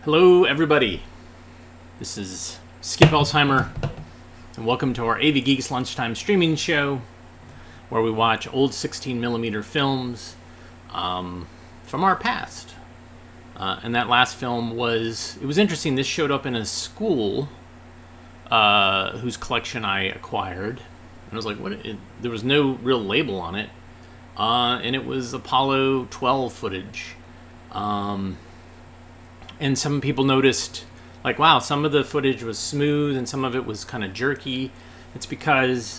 Hello everybody, this is Skip Alzheimer, and welcome to our AV Geeks Lunchtime streaming show, where we watch old 16mm films from our past. And that last film was interesting. This showed up in a school whose collection I acquired, and I was like, there was no real label on it, and it was Apollo 12 footage. And some people noticed, like, wow, some of the footage was smooth and some of it was kind of jerky. It's because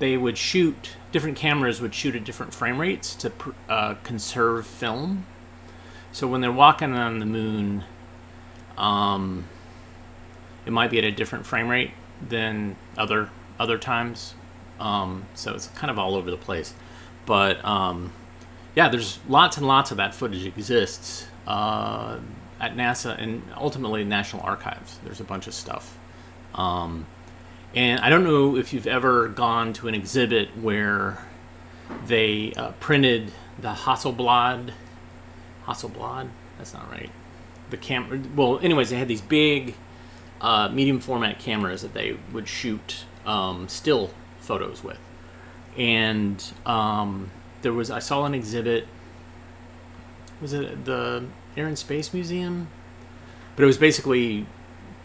different cameras would shoot at different frame rates to conserve film. So when they're walking on the moon, it might be at a different frame rate than other times. So it's kind of all over the place. But yeah, there's lots and lots of that footage exists. At NASA and ultimately National Archives. There's a bunch of stuff. And I don't know if you've ever gone to an exhibit where they printed the Hasselblad? That's not right. The camera. Well, anyways, they had these big medium format cameras that they would shoot still photos with. And I saw an exhibit. Was it the Air and Space Museum? But it was basically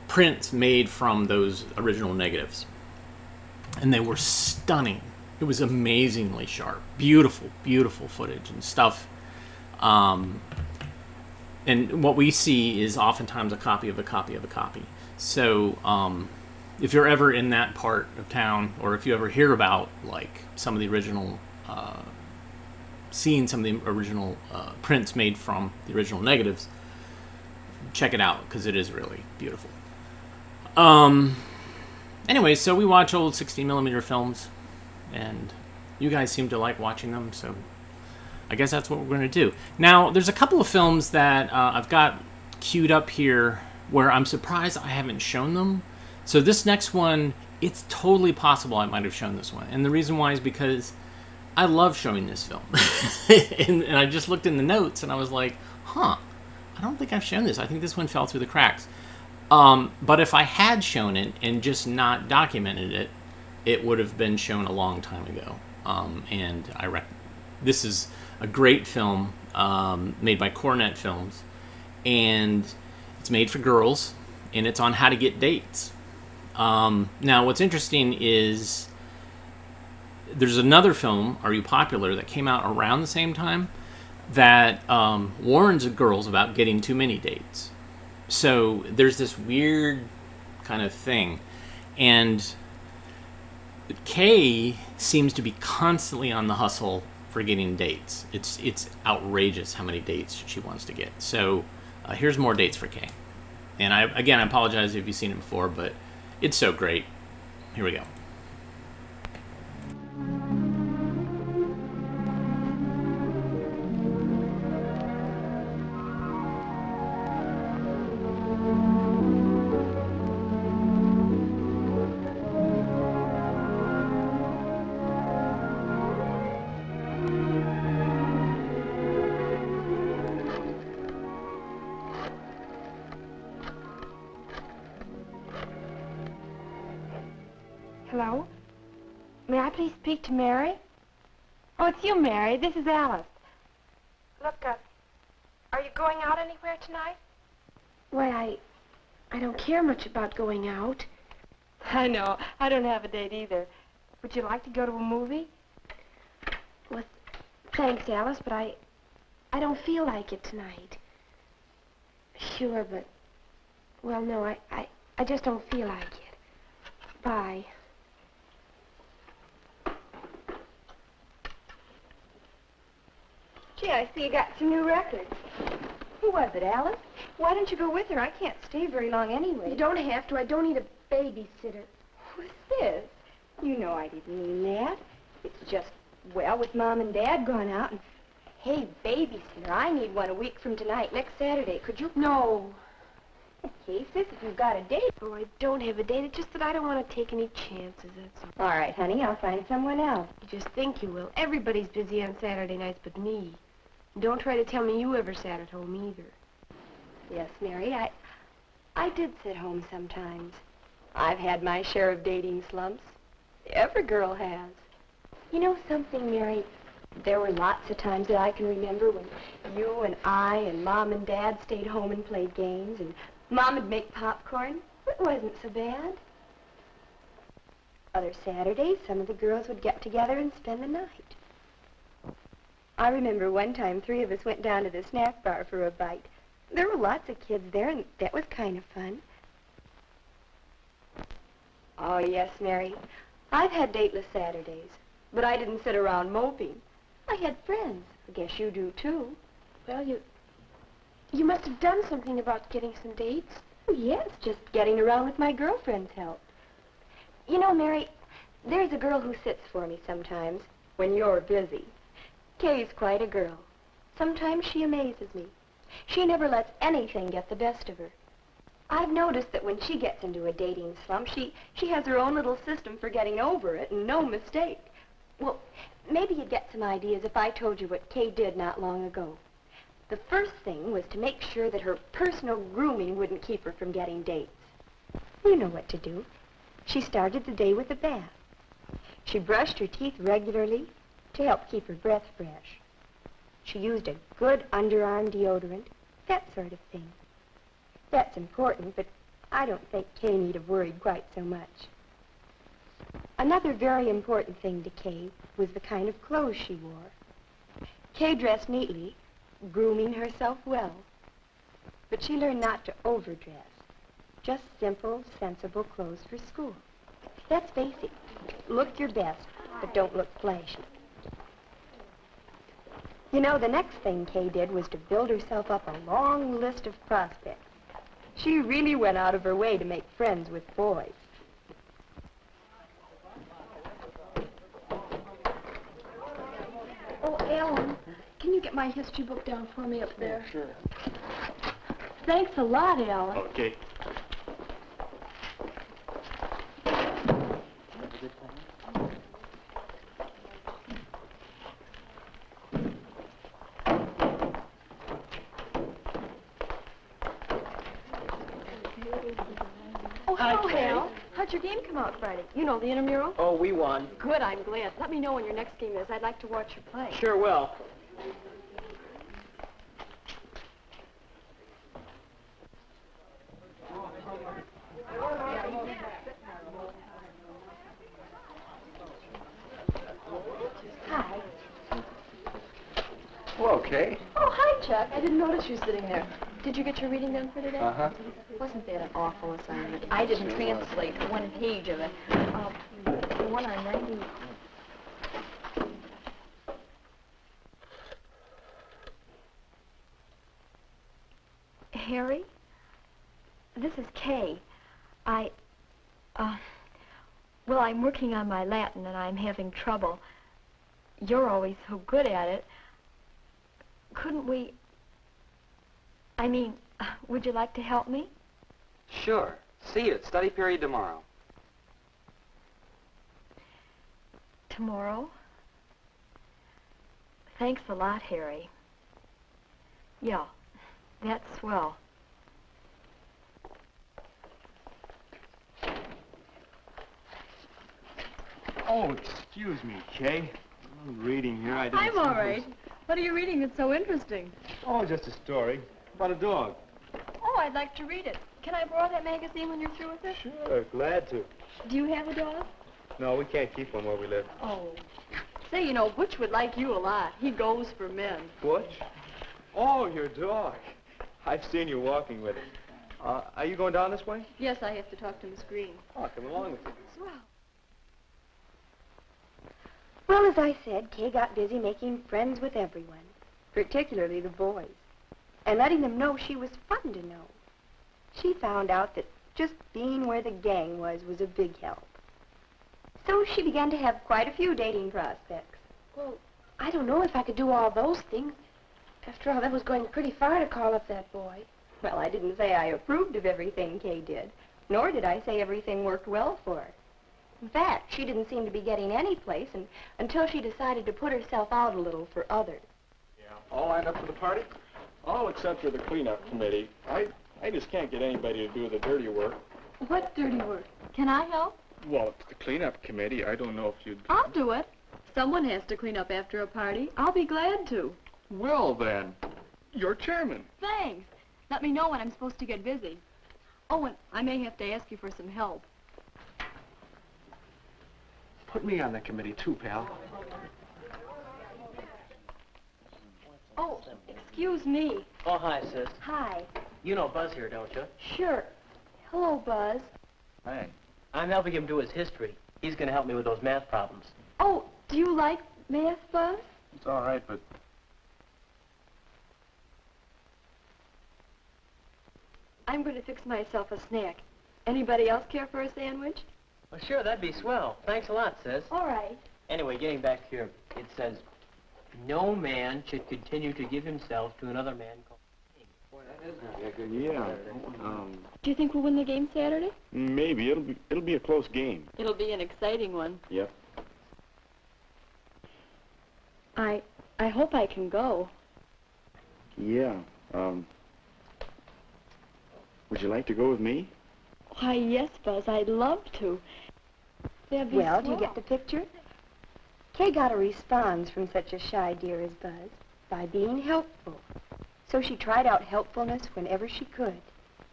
prints made from those original negatives. And they were stunning. It was amazingly sharp. Beautiful, beautiful footage and stuff. And what we see is oftentimes a copy of a copy of a copy. So if you're ever in that part of town, or if you ever hear about like some of the original seeing some of the original prints made from the original negatives, check it out because it is really beautiful. Anyway, so we watch old 16mm films, and you guys seem to like watching them, so I guess that's what we're going to do. Now, there's a couple of films that I've got queued up here where I'm surprised I haven't shown them. So this next one, it's totally possible I might have shown this one, and the reason why is because I love showing this film. and I just looked in the notes and I was like, I don't think I've shown this. I think this one fell through the cracks. But if I had shown it and just not documented it, it would have been shown a long time ago. And this is a great film made by Cornet Films. And it's made for girls. And it's on how to get dates. Now, what's interesting is there's another film, Are You Popular, that came out around the same time that warns girls about getting too many dates. So there's this weird kind of thing. And Kay seems to be constantly on the hustle for getting dates. It's outrageous how many dates she wants to get. So here's more dates for Kay. And I apologize if you've seen it before, but it's so great. Here we go. Hello? May I please speak to Mary? Oh, it's you, Mary. This is Alice. Look, are you going out anywhere tonight? Why, I don't care much about going out. I know. I don't have a date either. Would you like to go to a movie? Well, thanks, Alice, but I don't feel like it tonight. Sure, but... Well, no, I just don't feel like it. Bye. Gee, I see you got some new records. Who was it, Alice? Why don't you go with her? I can't stay very long anyway. You don't have to. I don't need a babysitter. Who's this? You know I didn't mean that. It's just, well, with Mom and Dad gone out and... Hey, babysitter, I need one a week from tonight, next Saturday. Could you... No. Okay, sis, if you've got a date. Oh, I don't have a date. It's just that I don't want to take any chances, that's all. All right, honey, I'll find someone else. You just think you will. Everybody's busy on Saturday nights but me. Don't try to tell me you ever sat at home either. Yes, Mary, I did sit home sometimes. I've had my share of dating slumps. Every girl has. You know something, Mary? There were lots of times that I can remember when you and I and Mom and Dad stayed home and played games, and Mom would make popcorn. It wasn't so bad. Other Saturdays, some of the girls would get together and spend the night. I remember one time 3 of us went down to the snack bar for a bite. There were lots of kids there, and that was kind of fun. Oh, yes, Mary. I've had dateless Saturdays, but I didn't sit around moping. I had friends. I guess you do, too. Well, you must have done something about getting some dates. Oh, yes, just getting around with my girlfriends helped. You know, Mary, there's a girl who sits for me sometimes when you're busy. Kay's quite a girl. Sometimes she amazes me. She never lets anything get the best of her. I've noticed that when she gets into a dating slump, she has her own little system for getting over it, and no mistake. Well, maybe you'd get some ideas if I told you what Kay did not long ago. The first thing was to make sure that her personal grooming wouldn't keep her from getting dates. You know what to do. She started the day with a bath. She brushed her teeth regularly to help keep her breath fresh. She used a good underarm deodorant, that sort of thing. That's important, but I don't think Kay need have worried quite so much. Another very important thing to Kay was the kind of clothes she wore. Kay dressed neatly, grooming herself well. But she learned not to overdress. Just simple, sensible clothes for school. That's basic. Look your best, but don't look flashy. You know, the next thing Kay did was to build herself up a long list of prospects. She really went out of her way to make friends with boys. Oh, Ellen, can you get my history book down for me up there? Yeah, sure. Thanks a lot, Ellen. Okay. Oh, hello, Hal. How'd your game come out Friday? You know, the intramural? Oh, we won. Good, I'm glad. Let me know when your next game is. I'd like to watch you play. Sure will. Hi. Well, okay. Oh, hi, Chuck. I didn't notice you sitting there. Did you get your reading done for today? Uh-huh. Wasn't that an awful assignment? I didn't translate one page of it. The one on 90... Harry? This is Kay. Well, I'm working on my Latin and I'm having trouble. You're always so good at it. Couldn't we... would you like to help me? Sure. See you at study period tomorrow. Tomorrow? Thanks a lot, Harry. Yeah, that's swell. Oh, excuse me, Kay. I'm reading here. I didn't I'm see all this- right. What are you reading that's so interesting? Oh, just a story about a dog. Oh, I'd like to read it. Can I borrow that magazine when you're through with it? Sure, glad to. Do you have a dog? No, we can't keep one where we live. Oh. Say, you know, Butch would like you a lot. He goes for men. Butch? Oh, your dog. I've seen you walking with him. Are you going down this way? Yes, I have to talk to Miss Green. Oh, come along with you. Swell. Well, as I said, Kay got busy making friends with everyone, particularly the boys, and letting them know she was fun to know. She found out that just being where the gang was a big help. So she began to have quite a few dating prospects. Well, I don't know if I could do all those things. After all, that was going pretty far to call up that boy. Well, I didn't say I approved of everything Kay did, nor did I say everything worked well for her. In fact, she didn't seem to be getting any place until she decided to put herself out a little for others. Yeah. All lined up for the party? All except for the cleanup committee. I just can't get anybody to do the dirty work. What dirty work? Can I help? Well, it's the cleanup committee. I don't know if you'd... I'll do it. Someone has to clean up after a party. I'll be glad to. Well, then, you're chairman. Thanks. Let me know when I'm supposed to get busy. Oh, and I may have to ask you for some help. Put me on the committee too, pal. Oh, excuse me. Oh, hi, sis. Hi. You know Buzz here, don't you? Sure. Hello, Buzz. Hey. I'm helping him do his history. He's going to help me with those math problems. Oh, do you like math, Buzz? It's all right, but... I'm going to fix myself a snack. Anybody else care for a sandwich? Well, sure, that'd be swell. Thanks a lot, sis. All right. Anyway, getting back here, it says, no man should continue to give himself to another man called king. Yeah. Do you think we'll win the game Saturday? Maybe. It'll be a close game. It'll be an exciting one. Yep. I hope I can go. Yeah. Would you like to go with me? Why, yes, Buzz, I'd love to. That'd be Well, do you swell. get the picture? Kay got a response from such a shy dear as Buzz by being helpful. So she tried out helpfulness whenever she could.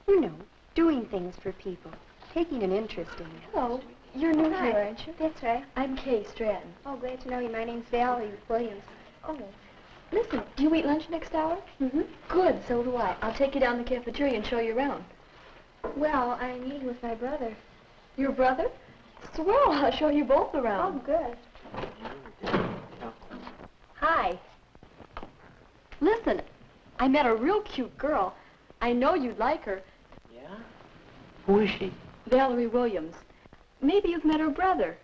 You know, doing things for people, taking an interest in them. Hello. You're new Hi. here, aren't you? That's right. I'm Kay Stratton. Oh, glad to know you. My name's Valerie Williams. Oh. Listen, do you eat lunch next hour? Mm-hmm. Good, so do I. I'll take you down the cafeteria and show you around. Well, I'm eating with my brother. Your brother? Swell, I'll show you both Oh, around. good. Hi. Listen, I met a real cute girl. I know you'd like her. Yeah? Who is she? Valerie Williams. Maybe you've met her brother.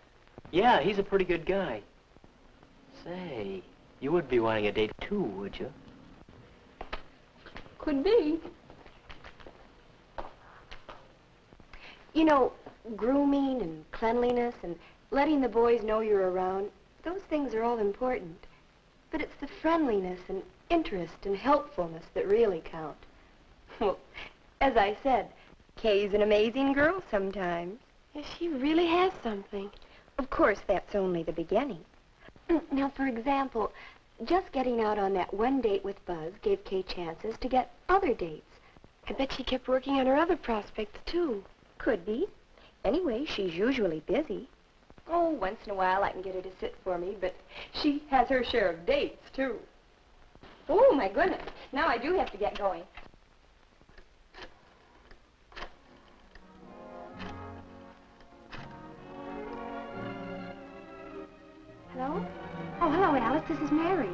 Yeah, he's a pretty good guy. Say, you would be wanting a date too, would you? Could be. You know, grooming and cleanliness and letting the boys know you're around, those things are all important. But it's the friendliness and interest and helpfulness that really count. Well, as I said, Kay's an amazing girl sometimes. Yes, she really has something. Of course, that's only the beginning. Now, for example, just getting out on that one date with Buzz gave Kay chances to get other dates. I bet she kept working on her other prospects, too. Could be. Anyway, she's usually busy. Oh, once in a while I can get her to sit for me, but she has her share of dates, too. Oh, my goodness. Now I do have to get going. Hello? Oh, hello, Alice. This is Mary.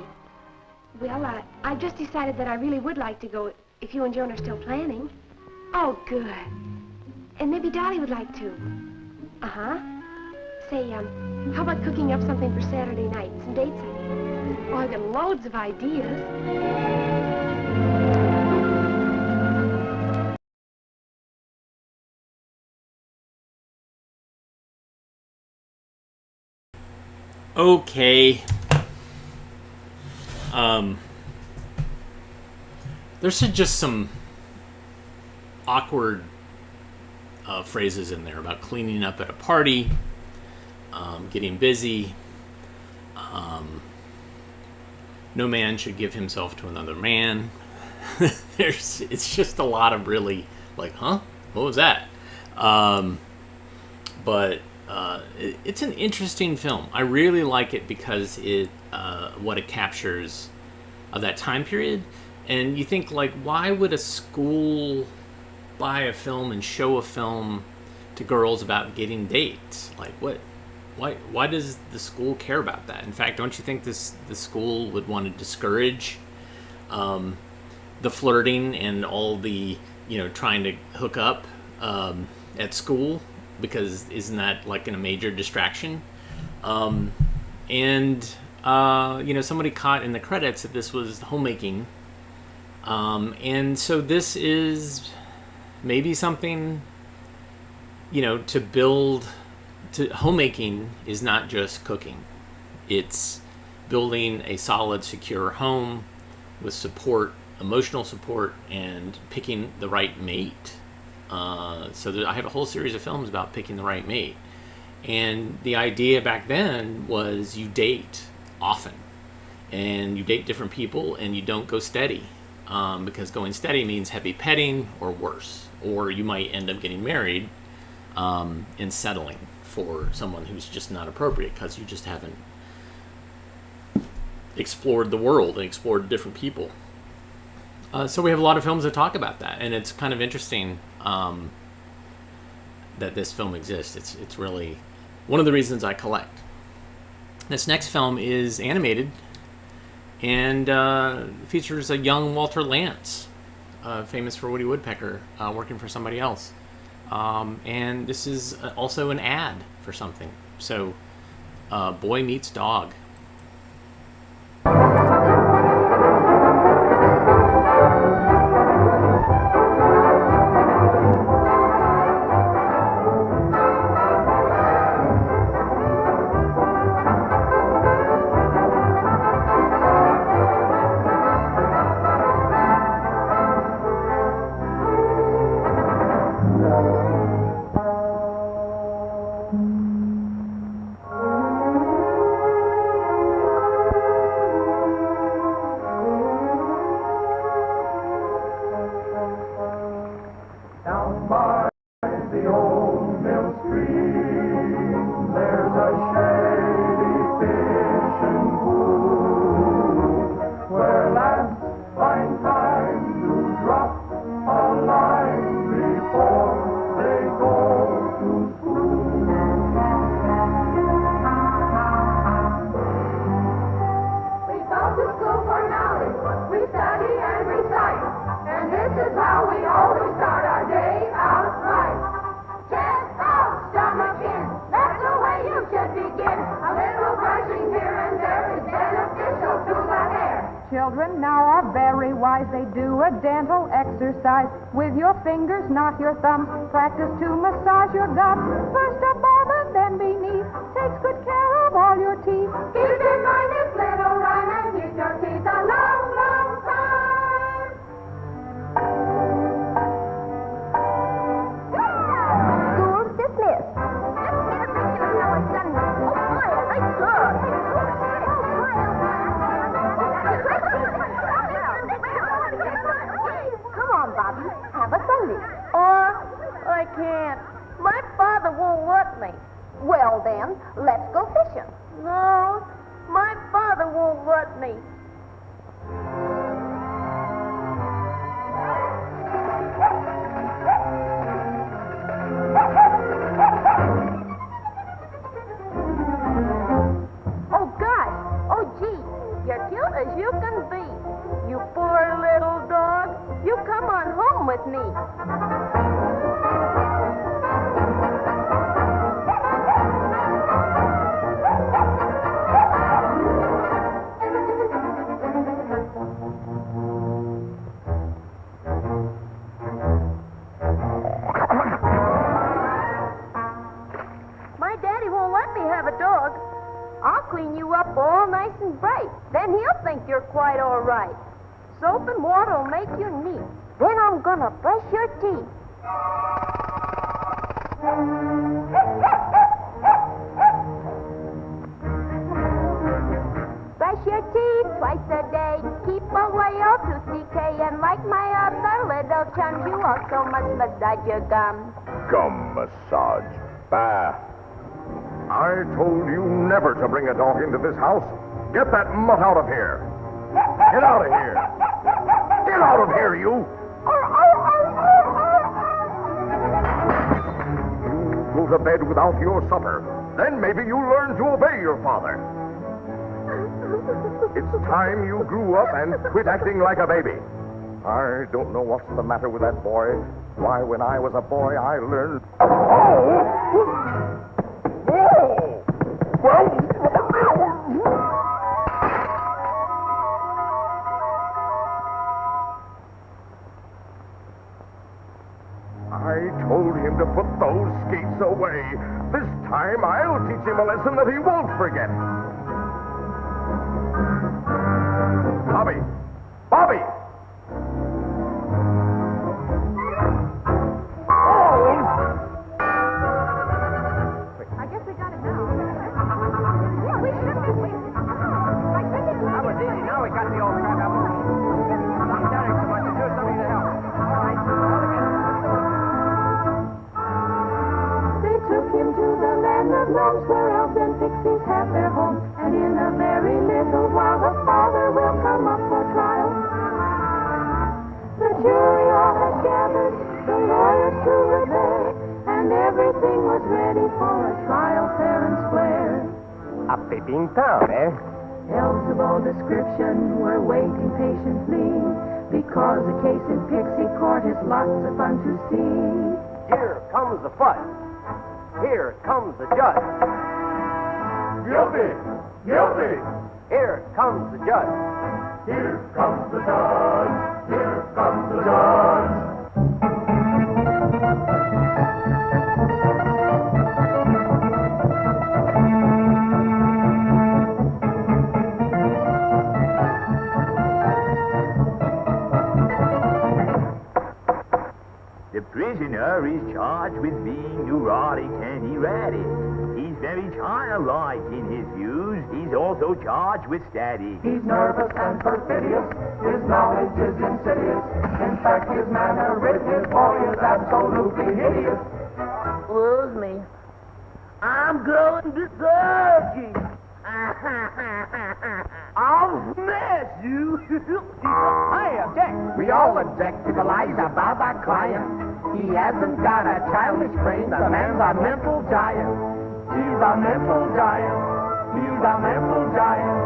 Well, I just decided that I really would like to go if you and Joan are still planning. Oh, good. And maybe Dolly would like to. Uh-huh. Say, how about cooking up something for Saturday night? Some dates, I mean. Oh, I've got loads of ideas. Okay. There's just some awkward phrases in there about cleaning up at a party, getting busy. No man should give himself to another man. It's just a lot of really like, huh? What was that? But it's an interesting film. I really like it because what it captures of that time period. And you think, like, why would a school buy a film and show a film to girls about getting dates? Like, what? Why does the school care about that? In fact, don't you think the school would want to discourage the flirting and all the, trying to hook up at school? Because isn't that like a major distraction? Somebody caught in the credits that this was homemaking. And so this is maybe something, to build. Homemaking is not just cooking. It's building a solid, secure home with support emotional support and picking the right mate. I have a whole series of films about picking the right mate. And the idea back then was you date often. And you date different people and you don't go steady. Because going steady means heavy petting or worse. Or you might end up getting married and settling for someone who's just not appropriate because you just haven't explored the world and explored different people. So we have a lot of films that talk about that, and it's kind of interesting that this film exists. It's really one of the reasons I collect. This next film is animated and features a young Walter Lantz, famous for Woody Woodpecker, working for somebody else. And this is also an ad for something. So, Boy Meets Dog. Children now are very wise. They do a gentle exercise with your fingers, not your thumbs. Practice to massage your gums. First above and then beneath. Takes good care of all your teeth. Keep in mind this little rhyme and keep your teeth a long, long time. School's dismissed. Let's get a picture of Noah's son. Oh, boy, a nice dog. Come on, Bobby. Have a Sunday. Oh, I can't. My father won't let me. Well, then, let's go fishing. No, my father won't let me. Oh, gosh. Oh, gee. You're cute as you can be. You poor little dog. You come on home with me. My daddy won't let me have a dog. I'll clean you up all nice and bright. Then he'll think you're quite all right. Soap and water will make you neat. Then I'm gonna brush your teeth. Brush your teeth twice a day. Keep away all tooth decay. And like my other little chums, you also must massage your gums. Gum massage. Bah. I told you never to bring a dog into this house. Get that mutt out of here. Get out of here. Get out of here, you. You go to bed without your supper. Then maybe you'll learn to obey your father. It's time you grew up and quit acting like a baby. I don't know what's the matter with that boy. Why, when I was a boy, I learned... Oh! Whoa! Well... I told him to put those skates away. This time I'll teach him a lesson that he won't forget. Bobby! Bobby! of gnomes where elves and pixies have their home. And in a very little while the father will come up for trial. The jury all has gathered, the lawyers too were there, and everything was ready for a trial fair and square. A peeping town, eh? Elves of all description were waiting patiently, because the case in Pixie Court is lots of fun to see. Here comes the fudge. Here comes the judge. Guilty! Guilty! Here comes the judge. Here comes the judge! Here comes the judge! The prisoner is charged with being neurotic and erratic. He's very childlike in his views. He's also charged with static. He's nervous and perfidious. His knowledge is insidious. In fact, his manner with his boy is absolutely hideous. Excuse me. I'm going to serve you. I'll smash you. I object. We all object to the lies about our client. He hasn't got a childish brain. The man's a mental giant. He's a mental giant. He's a mental giant.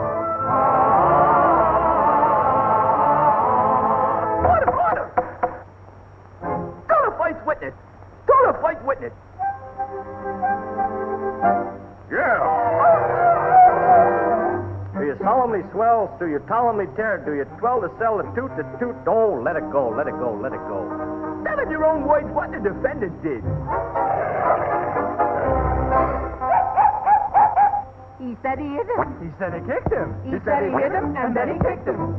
Order, order! Call the first witness. Call the first witness. Do you solemnly swell? Do you solemnly tear? Do you swell to sell the toot? Oh, let it go, let it go, let it go. Tell in your own words what the defendant did. He said he hit him. He said he kicked him. He said he hit him, and then he kicked him.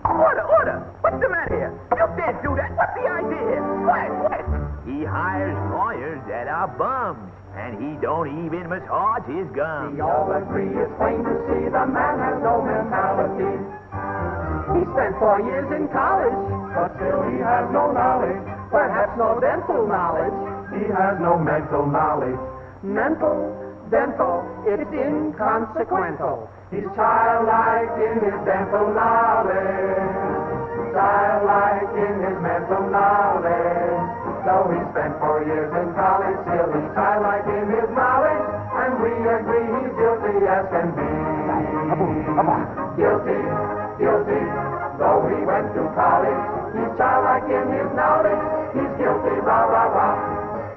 Order, order! What's the matter here? You can't do that. What's the idea here? What? He hires lawyers that are bums, and he don't even massage his gums. We all agree it's plain to see the man has no mentality. He spent 4 years in college, but still he has no knowledge. Perhaps no dental knowledge. He has no mental knowledge. Mental, dental, it's inconsequential. He's childlike in his dental knowledge. Childlike in his mental knowledge. Though he spent 4 years in college, still he's childlike in his knowledge. And we agree he's guilty as can be. Guilty, guilty, though he went to college. He's childlike in his knowledge. He's guilty, rah, rah, rah.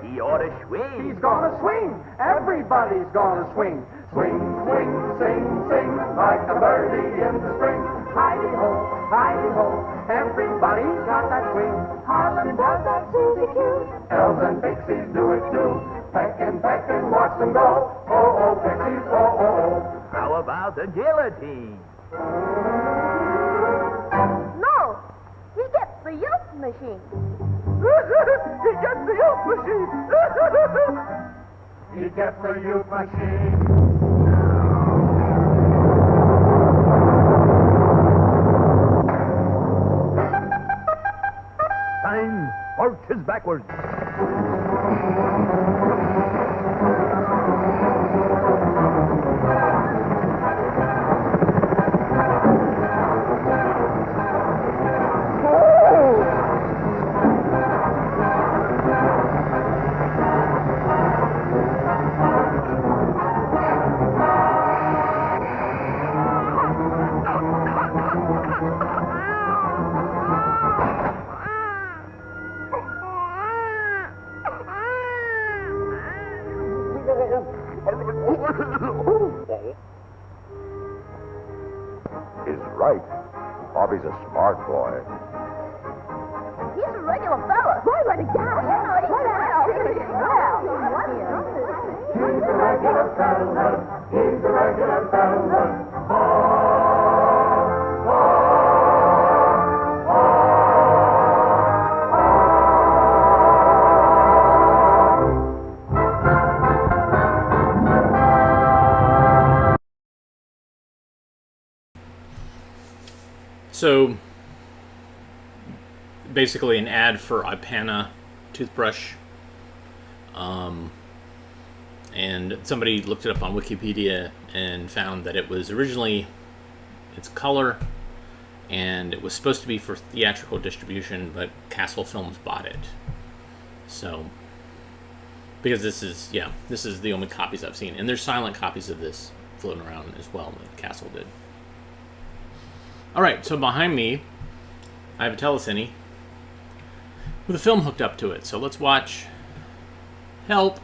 He ought to swing. He's gonna swing. Everybody's gonna swing. Swing, swing, sing, sing, like a birdie in the spring. Hidey-ho, hidey-ho, everybody's got that swing. Harlem does that Susie Q. Elves and pixies do it too. Peck and watch them go. Oh, oh, pixies, oh, oh, oh. How about the guillotine? No, he gets the youth machine. He gets the youth machine. He gets the youth machine. Time marches backwards. He's right. Bobby's a smart boy. He's a regular fella. Boy, what a guy. He's a regular fella. He's a regular fella. So, basically an ad for Ipana toothbrush. and somebody looked it up on Wikipedia and found that it was originally its color, and it was supposed to be for theatrical distribution, but Castle Films bought it. So, because this is the only copies I've seen, and there's silent copies of this floating around as well that Castle did. All right, so behind me, I have a telecine with a film hooked up to it. So let's watch Help.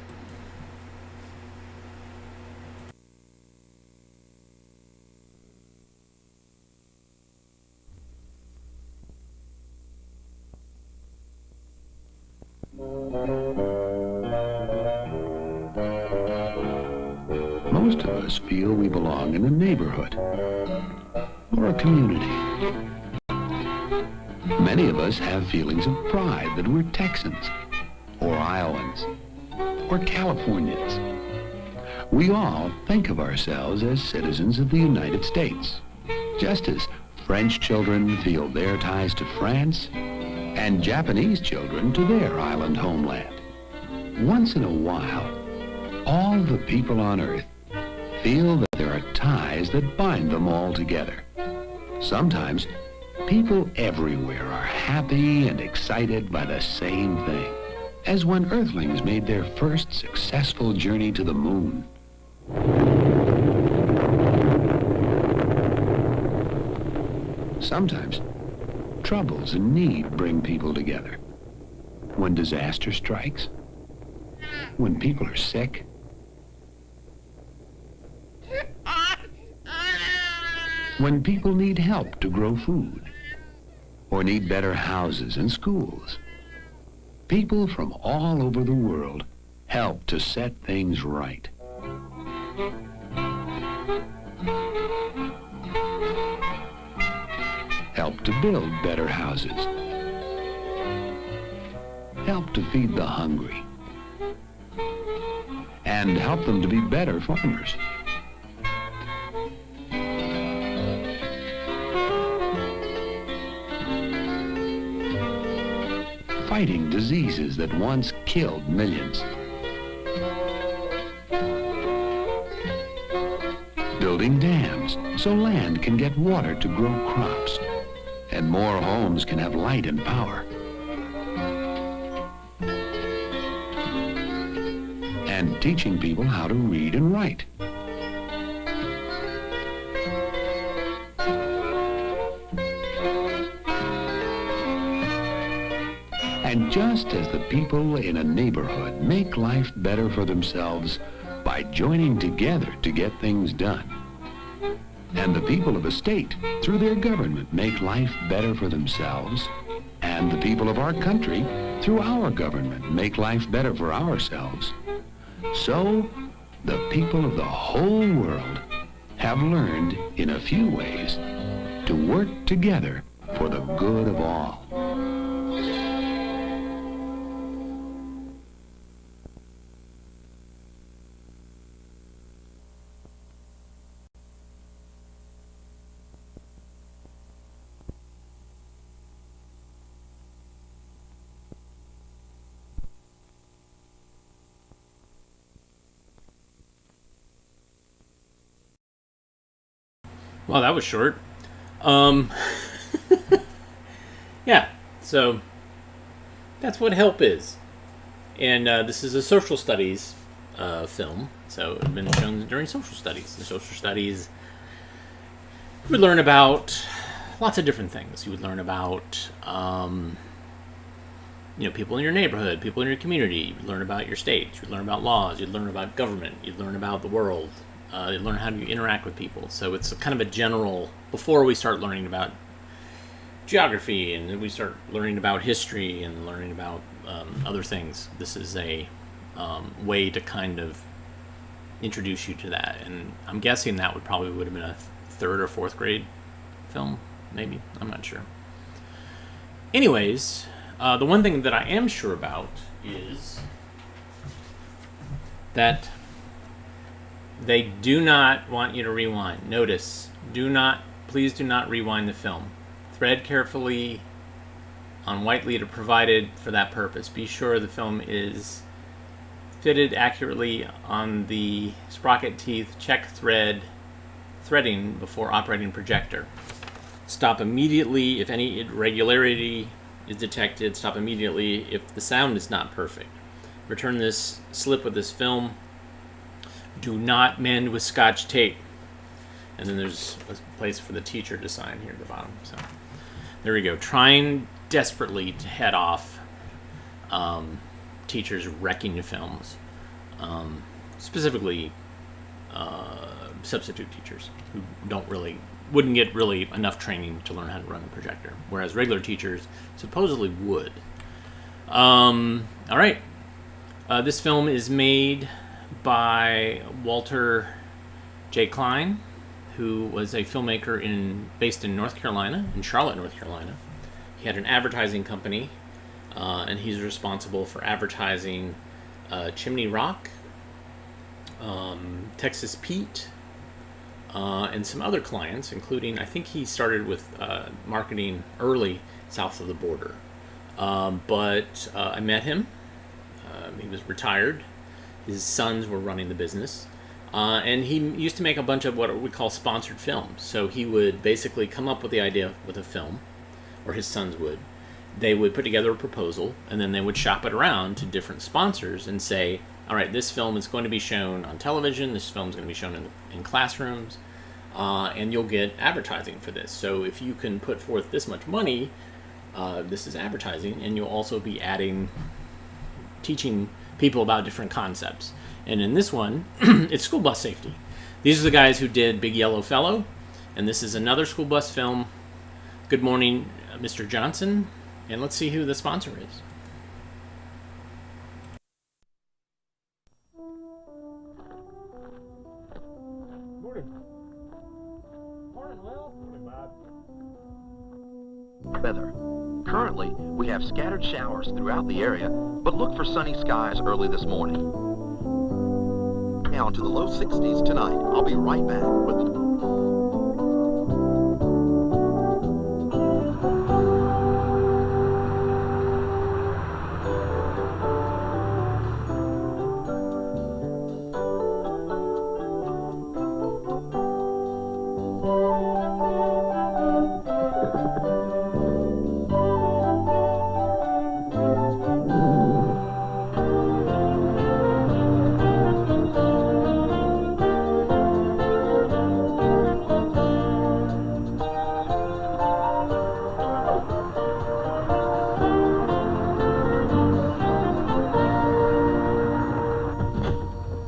Most of us feel we belong in a neighborhood or a community. Many of us have feelings of pride that we're Texans or Iowans or Californians. We all think of ourselves as citizens of the United States, just as French children feel their ties to France and Japanese children to their island homeland. Once in a while, all the people on Earth feel that there are ties that bind them all together. Sometimes, people everywhere are happy and excited by the same thing, as when Earthlings made their first successful journey to the moon. Sometimes, troubles and need bring people together. When disaster strikes, when people are sick, when people need help to grow food, or need better houses and schools. People from all over the world help to set things right. Help to build better houses. Help to feed the hungry. And help them to be better farmers. Fighting diseases that once killed millions. Building dams so land can get water to grow crops and more homes can have light and power. And teaching people how to read and write. And just as the people in a neighborhood make life better for themselves by joining together to get things done, and the people of a state, through their government, make life better for themselves, and the people of our country, through our government, make life better for ourselves, so the people of the whole world have learned, in a few ways, to work together for the good of all. Well, that was short. Yeah, so that's what Help is. And this is a social studies film. So it's been shown during social studies. The social studies, you would learn about lots of different things. You would learn about people in your neighborhood, people in your community. You'd learn about your state. You'd learn about laws. You'd learn about government. You'd learn about the world. You learn how to interact with people. So it's a kind of a general, before we start learning about geography and then we start learning about history and learning about other things, this is a way to kind of introduce you to that. And I'm guessing that would have been a third or fourth grade film, maybe. I'm not sure. Anyways, the one thing that I am sure about is that they do not want you to rewind. Notice, please do not rewind the film. Thread carefully on white leader provided for that purpose. Be sure the film is fitted accurately on the sprocket teeth, check threading before operating projector. Stop immediately if any irregularity is detected. Stop immediately if the sound is not perfect. Return this slip with this film. Do not mend with Scotch tape. And then there's a place for the teacher to sign here at the bottom. So there we go. Trying desperately to head off teachers wrecking films, specifically substitute teachers who wouldn't get really enough training to learn how to run a projector, whereas regular teachers supposedly would. All right. This film is made by Walter J. Klein, who was a filmmaker based in North Carolina, in Charlotte, North Carolina. He had an advertising company, and he's responsible for advertising Chimney Rock, Texas Pete, and some other clients, including, I think he started with marketing early south of the border. But I met him. He was retired. His sons were running the business. And he used to make a bunch of what we call sponsored films. So he would basically come up with the idea with a film, or his sons would. They would put together a proposal, and then they would shop it around to different sponsors and say, all right, this film is going to be shown on television, this film is going to be shown in classrooms, and you'll get advertising for this. So if you can put forth this much money, this is advertising, and you'll also be teaching people about different concepts. And in this one, it's school bus safety. These are the guys who did Big Yellow Fellow, and this is another school bus film, Good Morning, Mr. Johnson, and let's see who the sponsor is. Morning. Morning, Will. Morning, Bob. Weather. Currently, we have scattered showers throughout the area, but look for sunny skies early this morning. Down to the low 60s tonight. I'll be right back with...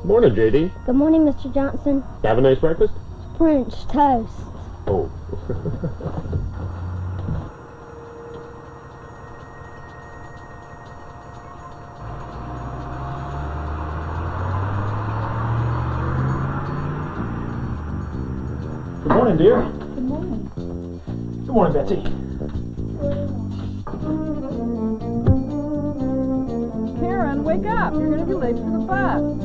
Morning, J.D. Good morning, Mr. Johnson. Have a nice breakfast? French toast. Oh. Good morning, dear. Good morning. Good morning, Betsy. Karen, wake up. You're going to be late for the bus.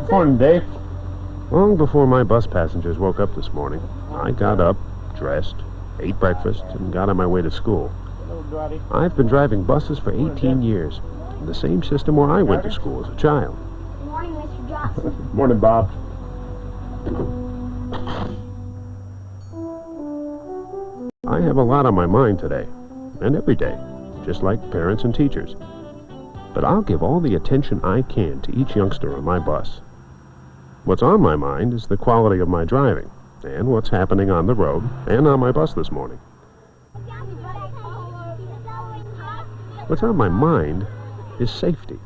Morning, Dave. Long before my bus passengers woke up this morning, I got up, dressed, ate breakfast, and got on my way to school. I've been driving buses for 18 years, in the same system where I went to school as a child. Good morning, Mr. Johnson. Morning, Bob. I have a lot on my mind today, and every day, just like parents and teachers. But I'll give all the attention I can to each youngster on my bus. What's on my mind is the quality of my driving, and what's happening on the road and on my bus this morning. What's on my mind is safety.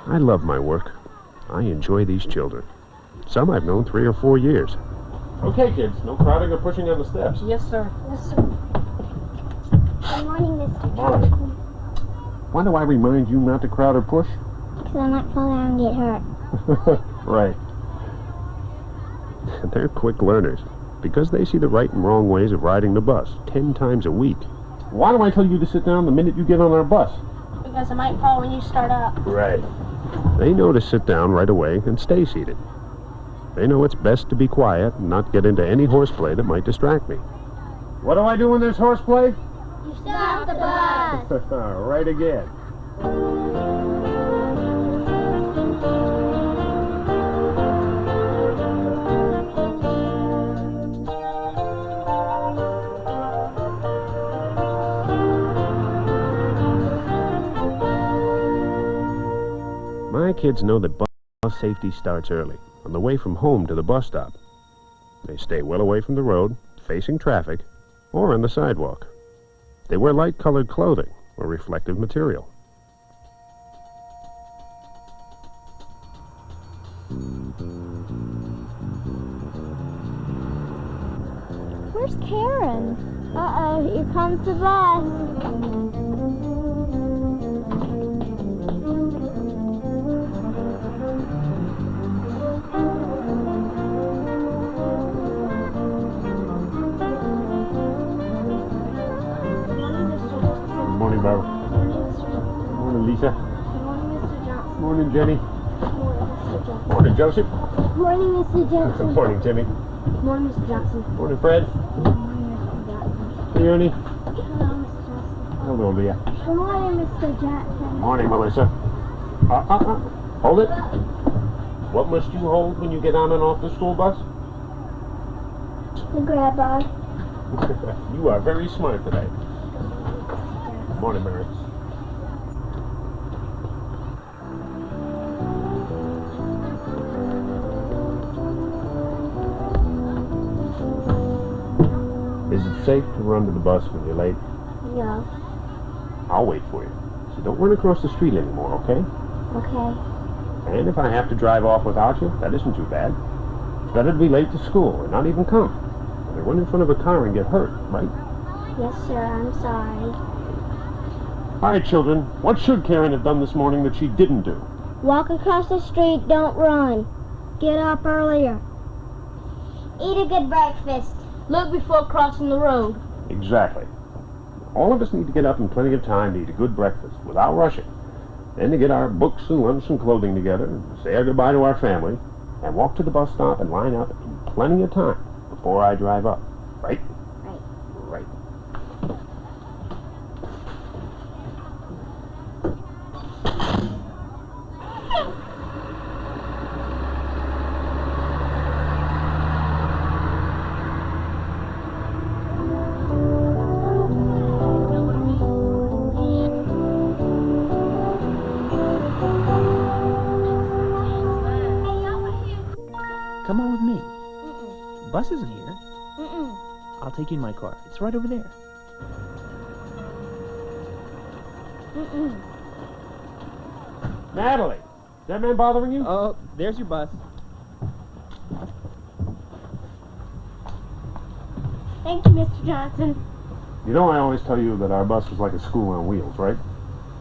I love my work. I enjoy these children. Some I've known 3 or 4 years. Okay, kids, no crowding or pushing on the steps. Yes, sir. Yes, sir. Good morning, Mr. Morning. Johnson. Why do I remind you not to crowd or push? Because I might fall down and get hurt. Right. They're quick learners, because they see the right and wrong ways of riding the bus 10 times a week. Why do I tell you to sit down the minute you get on our bus? Because I might fall when you start up. Right. They know to sit down right away and stay seated. They know it's best to be quiet and not get into any horseplay that might distract me. What do I do when there's horseplay? You stop the bus. Right again. My kids know that bus safety starts early, on the way from home to the bus stop. They stay well away from the road, facing traffic, or on the sidewalk. They wear light-colored clothing or reflective material. Where's Karen? Uh-oh, here comes the bus. Morning, Barbara. Morning, Lisa. Morning, Jenny. Morning, Joseph. Morning, Mr. Johnson. Morning, Timmy. Morning, Mr. Johnson. Morning, Fred. Leonie. Hello, Mr. Johnson. Hello, Leah. Good morning, Mr. Johnson. Morning, Melissa. Hold it. What must you hold when you get on and off the school bus? The grab bag. You are very smart today. Morning, Mary. Is it safe to run to the bus when you're late? No. I'll wait for you. So don't run across the street anymore, okay? Okay. And if I have to drive off without you, that isn't too bad. It's better to be late to school or not even come. Or run in front of a car and get hurt, right? Yes, sir, I'm sorry. All right, children, what should Karen have done this morning that she didn't do? Walk across the street, don't run. Get up earlier. Eat a good breakfast. Look before crossing the road. Exactly. All of us need to get up in plenty of time to eat a good breakfast without rushing. Then to get our books and lunch and clothing together, and say our goodbye to our family, and walk to the bus stop and line up in plenty of time before I drive up. Right? Right. Come on with me. The bus isn't here. I'll take you in my car. It's right over there. Natalie, is that man bothering you? Oh, there's your bus. Thank you, Mr. Johnson. You know I always tell you that our bus was like a school on wheels, right?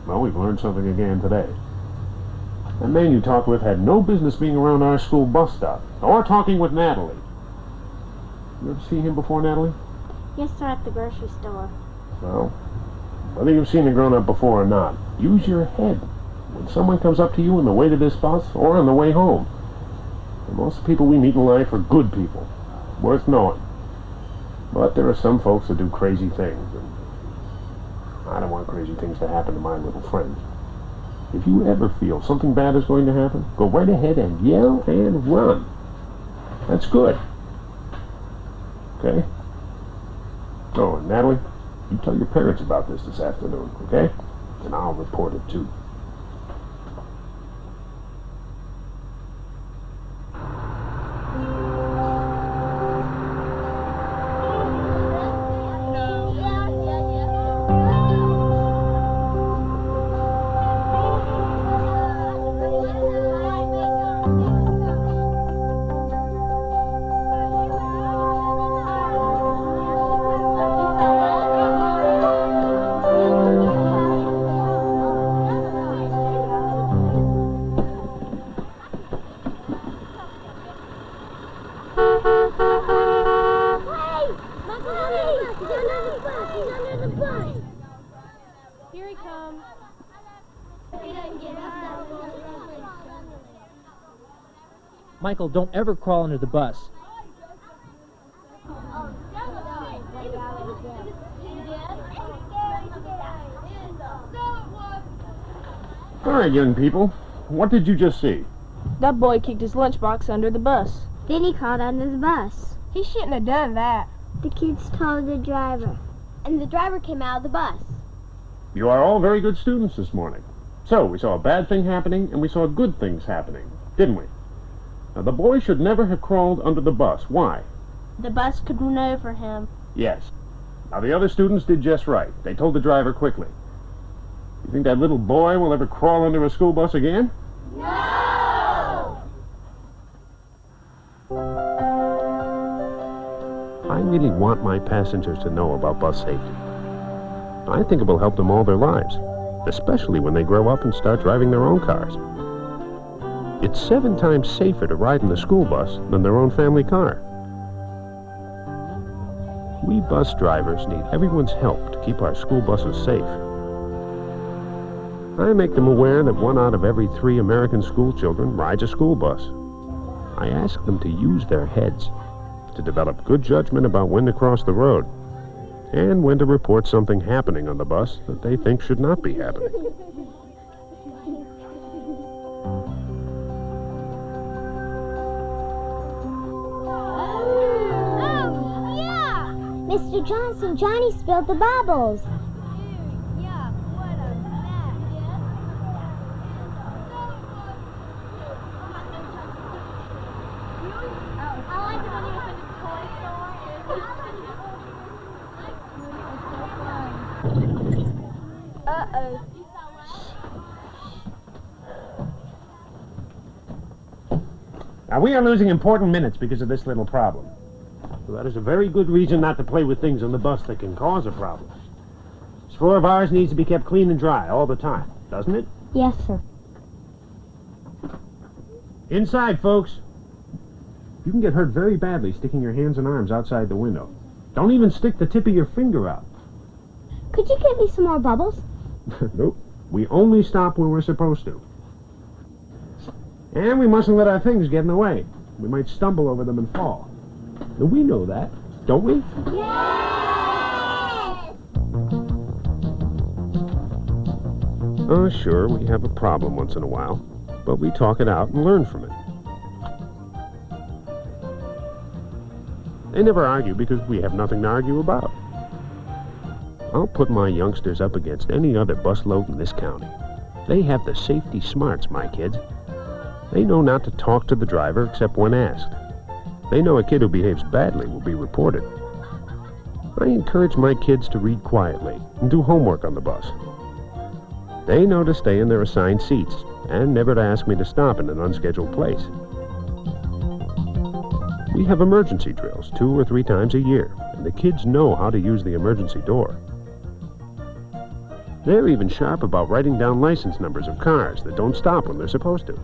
Well, we've learned something again today. That man you talked with had no business being around our school bus stop, or talking with Natalie. You ever see him before, Natalie? Yes, sir, at the grocery store. Well, whether you've seen a grown-up before or not, use your head when someone comes up to you on the way to this bus or on the way home. And most of the people we meet in life are good people, worth knowing. But there are some folks that do crazy things, and I don't want crazy things to happen to my little friend. If you ever feel something bad is going to happen, go right ahead and yell and run. That's good. Okay? Oh, and Natalie, you tell your parents about this afternoon, okay? And I'll report it too. Michael, don't ever crawl under the bus. All right, young people. What did you just see? That boy kicked his lunchbox under the bus. Then he crawled under the bus. He shouldn't have done that. The kids told the driver. And the driver came out of the bus. You are all very good students this morning. So, we saw a bad thing happening, and we saw good things happening, didn't we? Now, the boy should never have crawled under the bus. Why? The bus could run over him. Yes. Now, the other students did just right. They told the driver quickly. You think that little boy will ever crawl under a school bus again? No! I really want my passengers to know about bus safety. I think it will help them all their lives, especially when they grow up and start driving their own cars. It's 7 times safer to ride in the school bus than their own family car. We bus drivers need everyone's help to keep our school buses safe. I make them aware that 1 out of every 3 American school children rides a school bus. I ask them to use their heads, to develop good judgment about when to cross the road, and when to report something happening on the bus that they think should not be happening. Mr. Johnson, Johnny spilled the bubbles. Uh-oh. Now, we are losing important minutes because of this little problem. So that is a very good reason not to play with things on the bus that can cause a problem. This floor of ours needs to be kept clean and dry all the time, doesn't it? Yes, sir. Inside, folks. You can get hurt very badly sticking your hands and arms outside the window. Don't even stick the tip of your finger out. Could you give me some more bubbles? Nope. We only stop where we're supposed to. And we mustn't let our things get in the way. We might stumble over them and fall. Now, we know that, don't we? Yes! Oh, sure, we have a problem once in a while, but we talk it out and learn from it. They never argue because we have nothing to argue about. I'll put my youngsters up against any other busload in this county. They have the safety smarts, my kids. They know not to talk to the driver except when asked. They know a kid who behaves badly will be reported. I encourage my kids to read quietly and do homework on the bus. They know to stay in their assigned seats and never to ask me to stop in an unscheduled place. We have emergency drills 2 or 3 times a year, and the kids know how to use the emergency door. They're even sharp about writing down license numbers of cars that don't stop when they're supposed to.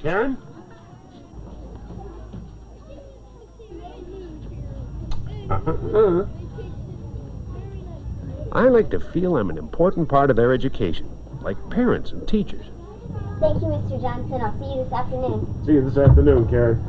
Karen? I like to feel I'm an important part of their education, like parents and teachers. Thank you, Mr. Johnson. I'll see you this afternoon. See you this afternoon, Karen.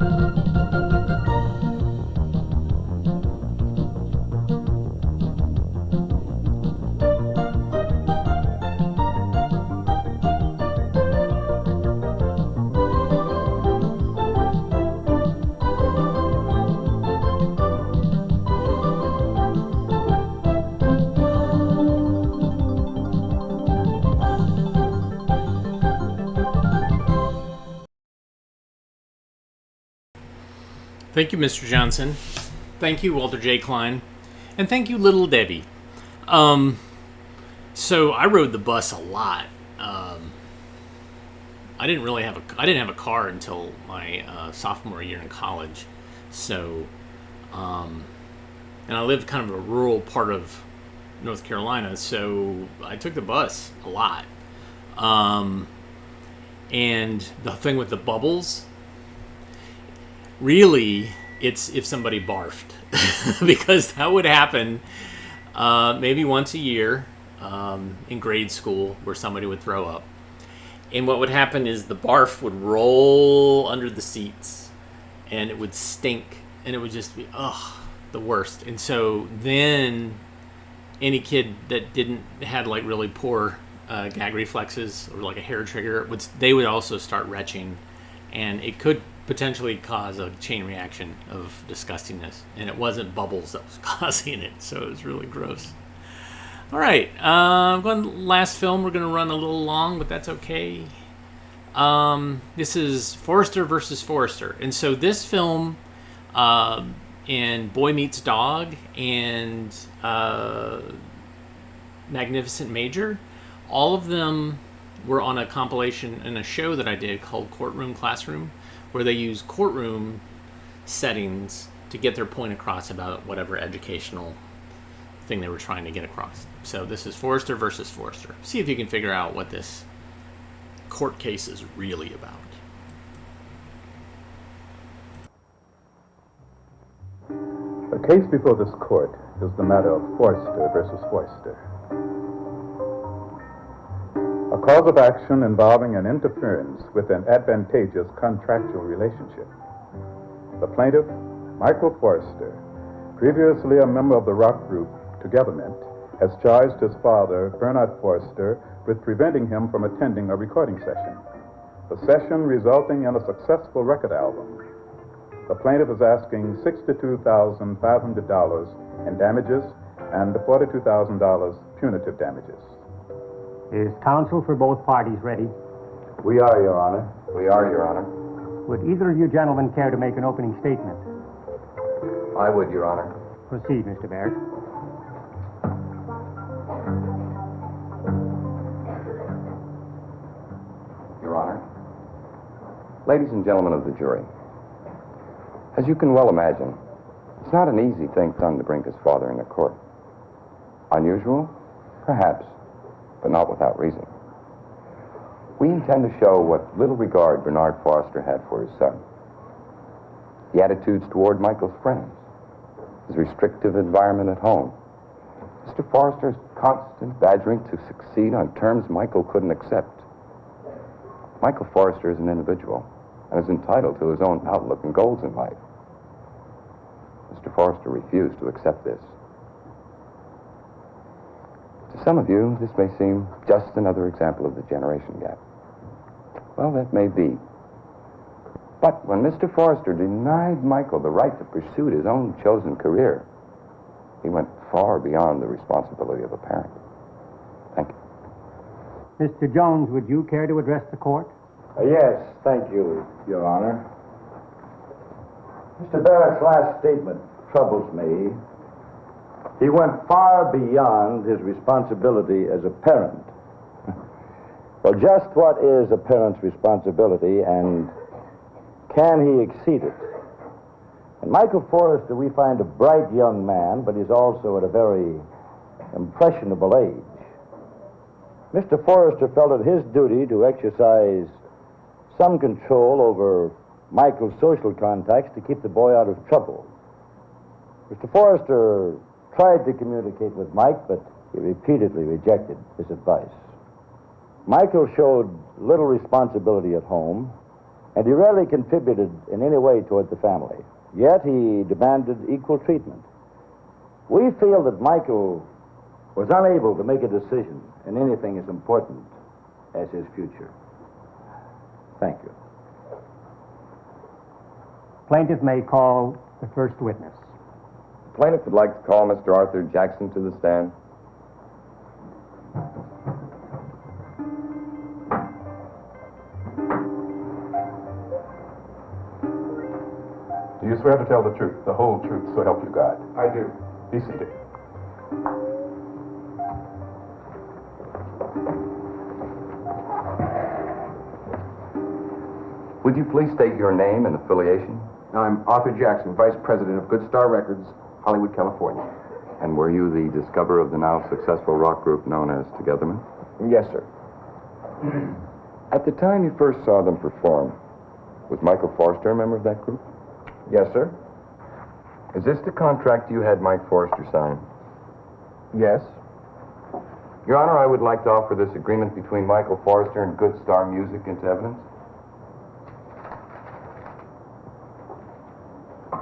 Thank you, Mr. Johnson. Thank you, Walter J. Klein. And thank you, Little Debbie. So I rode the bus a lot. I didn't have a car until my sophomore year in college. So, and I lived kind of a rural part of North Carolina, so I took the bus a lot. And the thing with the bubbles, really, it's if somebody barfed. Because that would happen maybe once a year in grade school where somebody would throw up. And what would happen is the barf would roll under the seats and it would stink and it would just be, the worst. And so then any kid that had like really poor gag reflexes or like a hair trigger, they would also start retching, and it could potentially cause a chain reaction of disgustingness. And it wasn't bubbles that was causing it, so it was really gross. All right, last film. We're going to run a little long, but that's okay. This is Forrester versus Forrester. And so this film and Boy Meets Dog and Magnificent Major, all of them were on a compilation in a show that I did called Courtroom Classroom, where they use courtroom settings to get their point across about whatever educational thing they were trying to get across. So this is Forrester versus Forrester. See if you can figure out what this court case is really about. The case before this court is the matter of Forrester versus Forrester. A cause of action involving an interference with an advantageous contractual relationship. The plaintiff, Michael Forrester, previously a member of the rock group Togetherment, has charged his father, Bernard Forrester, with preventing him from attending a recording session. The session resulting in a successful record album. The plaintiff is asking $62,500 in damages and $42,000 punitive damages. Is counsel for both parties ready? We are, Your Honor. We are, Your Honor. Would either of you gentlemen care to make an opening statement? I would, Your Honor. Proceed, Mr. Barrett. Your Honor. Ladies and gentlemen of the jury, as you can well imagine, it's not an easy thing done to bring his father into court. Unusual? Perhaps, but not without reason. We intend to show what little regard Bernard Forrester had for his son. The attitudes toward Michael's friends, his restrictive environment at home, Mr. Forrester's constant badgering to succeed on terms Michael couldn't accept. Michael Forrester is an individual and is entitled to his own outlook and goals in life. Mr. Forrester refused to accept this. To some of you, this may seem just another example of the generation gap. Well, that may be. But when Mr. Forrester denied Michael the right to pursue his own chosen career, he went far beyond the responsibility of a parent. Thank you. Mr. Jones, would you care to address the court? Yes, thank you, Your Honor. Mr. Barrett's last statement troubles me. He went far beyond his responsibility as a parent. Well, just what is a parent's responsibility, and can he exceed it? And Michael Forrester, we find a bright young man, but he's also at a very impressionable age. Mr. Forrester felt it his duty to exercise some control over Michael's social contacts to keep the boy out of trouble. Mr. Forrester tried to communicate with Mike, but he repeatedly rejected his advice. Michael showed little responsibility at home, and he rarely contributed in any way toward the family. Yet he demanded equal treatment. We feel that Michael was unable to make a decision in anything as important as his future. Thank you. Plaintiff may call the first witness. The plaintiff would like to call Mr. Arthur Jackson to the stand. Do you swear to tell the truth, the whole truth, so help you God? I do. Be seated. Would you please state your name and affiliation? I'm Arthur Jackson, Vice President of Good Star Records, Hollywood, California. And were you the discoverer of the now successful rock group known as Togetherman? Yes, sir. At the time you first saw them perform, was Michael Forrester a member of that group? Yes, sir. Is this the contract you had Mike Forrester sign? Yes. Your Honor, I would like to offer this agreement between Michael Forrester and Good Star Music into evidence.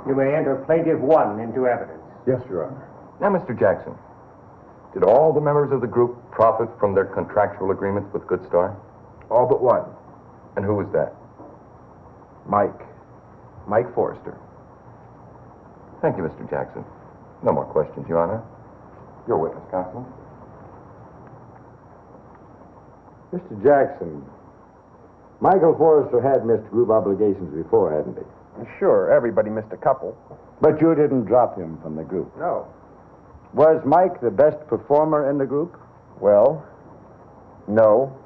You may enter Plaintiff 1 into evidence. Yes, Your Honor. Now, Mr. Jackson, did all the members of the group profit from their contractual agreements with Good Star? All but one. And who was that? Mike Forrester. Thank you, Mr. Jackson. No more questions, Your Honor. Your witness, counsel. Mr. Jackson, Michael Forrester had missed group obligations before, hadn't he? Sure, everybody missed a couple. But you didn't drop him from the group. No. Was Mike the best performer in the group? Well, no.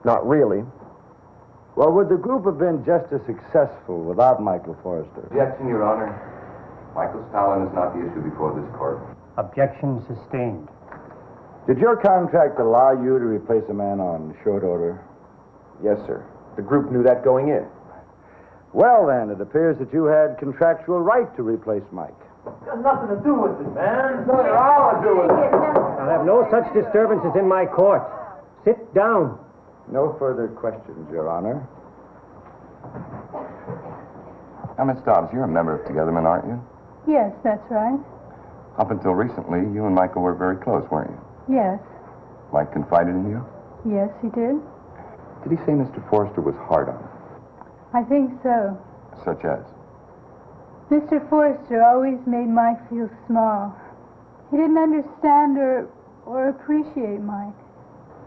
Not really. Well, would the group have been just as successful without Michael Forrester? Objection, Your Honor. Michael's talent is not the issue before this court. Objection sustained. Did your contract allow you to replace a man on short order? Yes, sir. The group knew that going in. Well, then, it appears that you had contractual right to replace Mike. Got nothing to do with it, man. It's nothing at all to do with it. I'll have no such disturbances in my court. Sit down. No further questions, Your Honor. Now, Miss Dobbs, you're a member of Togetherman, aren't you? Yes, that's right. Up until recently, you and Michael were very close, weren't you? Yes. Mike confided in you? Yes, he did. Did he say Mr. Forrester was hard on him? I think so. Such as? Mr. Forrester always made Mike feel small. He didn't understand or appreciate Mike.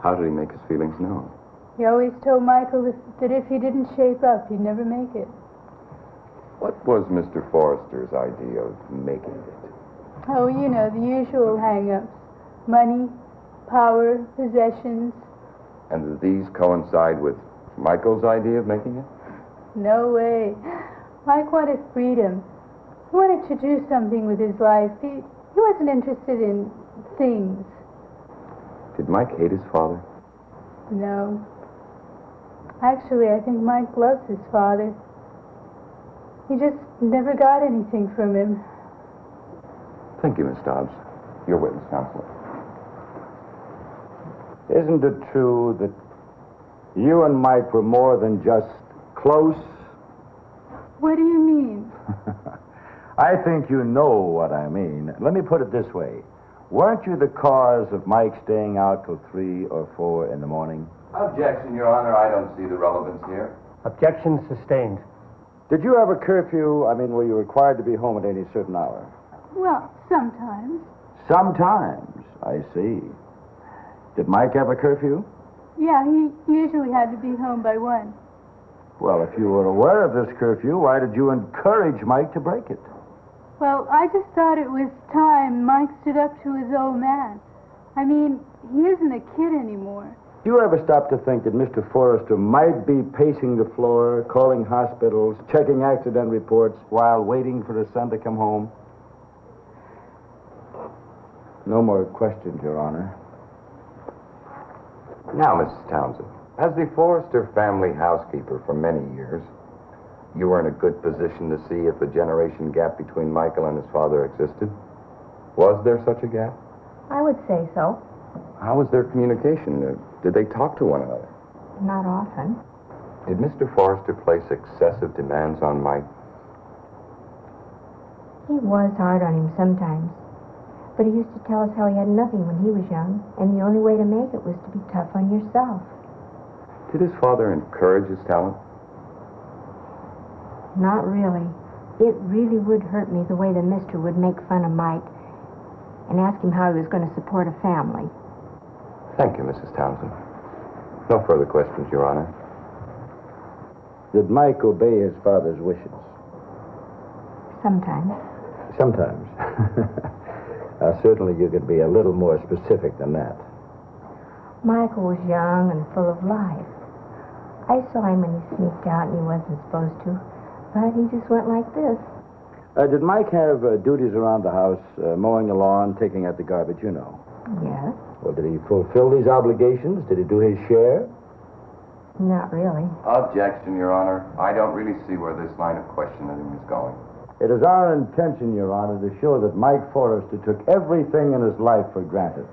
How did he make his feelings known? He always told Michael that if he didn't shape up, he'd never make it. What was Mr. Forrester's idea of making it? Oh, you know, the usual hang-ups. Money, power, possessions. And did these coincide with Michael's idea of making it? No way. Mike wanted freedom. He wanted to do something with his life. He wasn't interested in things. Did Mike hate his father? No. Actually, I think Mike loves his father. He just never got anything from him. Thank you, Miss Dobbs. Your witness, counsel. Isn't it true that you and Mike were more than just close? What do you mean? I think you know what I mean. Let me put it this way. Weren't you the cause of Mike staying out till 3 or 4 in the morning? Objection, Your Honor. I don't see the relevance here. Objection sustained. Did you have a curfew? Were you required to be home at any certain hour? Well, sometimes. Sometimes, I see. Did Mike have a curfew? Yeah, he usually had to be home by 1. Well, if you were aware of this curfew, why did you encourage Mike to break it? Well, I just thought it was time Mike stood up to his old man. I mean, he isn't a kid anymore. Do you ever stop to think that Mr. Forrester might be pacing the floor, calling hospitals, checking accident reports while waiting for his son to come home? No more questions, Your Honor. Now, Mrs. Townsend, as the Forrester family housekeeper for many years, you were in a good position to see if a generation gap between Michael and his father existed. Was there such a gap? I would say so. How was their communication? Did they talk to one another? Not often. Did Mr. Forrester place excessive demands on Mike? He was hard on him sometimes. But he used to tell us how he had nothing when he was young, and the only way to make it was to be tough on yourself. Did his father encourage his talent? Not really. It really would hurt me the way the mister would make fun of Mike and ask him how he was going to support a family. Thank you, Mrs. Townsend. No further questions, Your Honor. Did Mike obey his father's wishes? Sometimes. Sometimes. Certainly you could be a little more specific than that. Michael was young and full of life. I saw him when he sneaked out and he wasn't supposed to, but he just went like this. Did Mike have duties around the house, mowing the lawn, taking out the garbage, you know? Yes. Well, did he fulfill these obligations? Did he do his share? Not really. Objection, Your Honor. I don't really see where this line of questioning is going. It is our intention, Your Honor, to show that Mike Forrester took everything in his life for granted.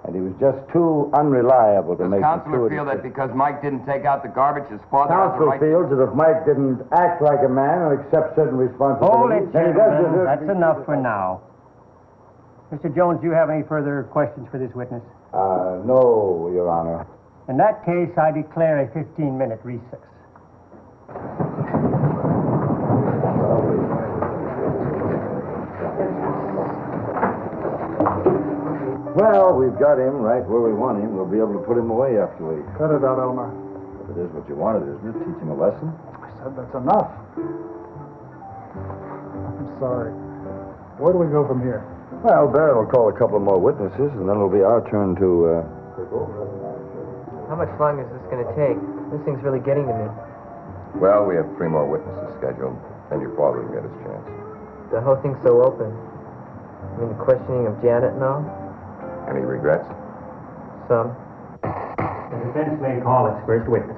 And he was just too unreliable to Does make Counselor feel that because Mike didn't take out the garbage, his father has the Counsel right feels that if Mike didn't act like a man and accept certain responsibilities... Hold it, then he does gentlemen. deserve That's enough for now. Mr. Jones, do you have any further questions for this witness? No, Your Honor. In that case, I declare a 15-minute recess. Well, we've got him right where we want him. We'll be able to put him away after we... Cut it out, Elmer. If it is what you wanted, isn't it? Teach him a lesson? I said that's enough. I'm sorry. Where do we go from here? Well, Barrett will call a couple of more witnesses, and then it'll be our turn to take over. How much longer is this going to take? This thing's really getting to me. Well, we have 3 more witnesses scheduled, and your father will get his chance. The whole thing's so open. I mean, the questioning of Janet and all. Any regrets? Some. The defense may call its first witness.